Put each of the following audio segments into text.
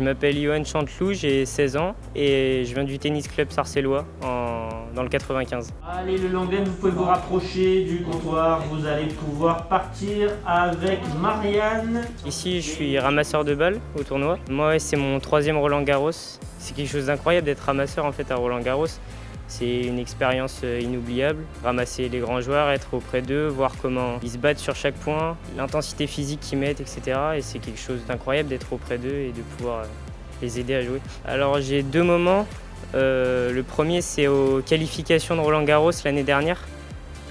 m'appelle Yohan Chanteloup, j'ai 16 ans et je viens du tennis club sarcellois dans le 95. Allez le Langlen, vous pouvez vous rapprocher du comptoir, vous allez pouvoir partir avec Marianne. Ici je suis ramasseur de balles au tournoi. Moi c'est mon 3e Roland Garros. C'est quelque chose d'incroyable d'être ramasseur en fait à Roland Garros. C'est une expérience inoubliable, ramasser les grands joueurs, être auprès d'eux, voir comment ils se battent sur chaque point, l'intensité physique qu'ils mettent, etc. Et c'est quelque chose d'incroyable d'être auprès d'eux et de pouvoir les aider à jouer. Alors j'ai 2 moments. Le premier c'est aux qualifications de Roland Garros l'année dernière.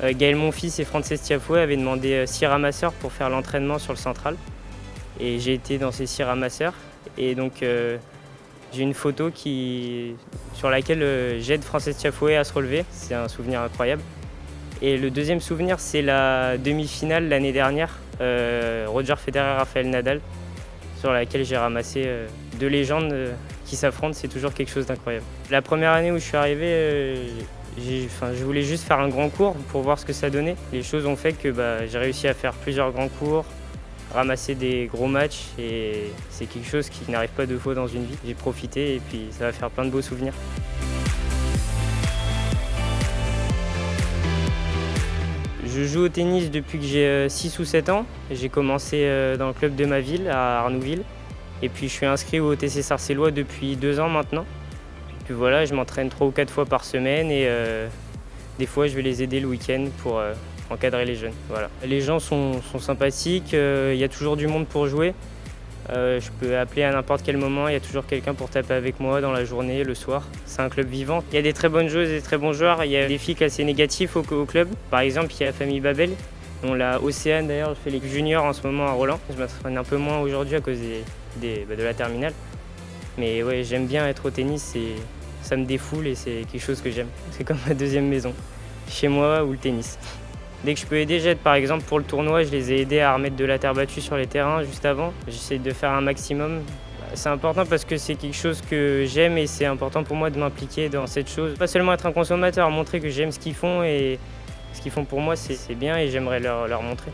Gaël Monfils et Frances Tiafoe avaient demandé 6 ramasseurs pour faire l'entraînement sur le central. Et j'ai été dans ces 6 ramasseurs. Et donc j'ai une photo sur laquelle j'aide Frances Tiafoe à se relever. C'est un souvenir incroyable. Et le deuxième souvenir, c'est la demi-finale l'année dernière, Roger Federer, Rafael Nadal, sur laquelle j'ai ramassé 2 légendes qui s'affrontent. C'est toujours quelque chose d'incroyable. La première année où je suis arrivé, je voulais juste faire un grand cours pour voir ce que ça donnait. Les choses ont fait que j'ai réussi à faire plusieurs grands cours, ramasser des gros matchs et c'est quelque chose qui n'arrive pas 2 fois dans une vie. J'ai profité et puis ça va faire plein de beaux souvenirs. Je joue au tennis depuis que j'ai 6 ou 7 ans. J'ai commencé dans le club de ma ville, à Arnouville. Et puis je suis inscrit au TC Sarcellois depuis 2 ans maintenant. Et puis voilà, je m'entraîne 3 ou 4 fois par semaine et des fois je vais les aider le week-end pour encadrer les jeunes. Voilà. Les gens sont sympathiques, il y a toujours du monde pour jouer. Je peux appeler à n'importe quel moment, il y a toujours quelqu'un pour taper avec moi dans la journée, le soir. C'est un club vivant. Il y a des très bonnes joueuses et des très bons joueurs. Il y a des filles assez négatifs au club. Par exemple, il y a la famille Babel. On l'a Océane d'ailleurs, je fais les juniors en ce moment à Roland. Je m'entraîne un peu moins aujourd'hui à cause de la terminale. Mais ouais, j'aime bien être au tennis, ça me défoule et c'est quelque chose que j'aime. C'est comme ma 2e maison, chez moi ou le tennis. Dès que je peux aider, j'aide. Par exemple, pour le tournoi, je les ai aidés à remettre de la terre battue sur les terrains juste avant. J'essaie de faire un maximum. C'est important parce que c'est quelque chose que j'aime et c'est important pour moi de m'impliquer dans cette chose. Pas seulement être un consommateur, montrer que j'aime ce qu'ils font et ce qu'ils font pour moi, c'est bien et j'aimerais leur montrer.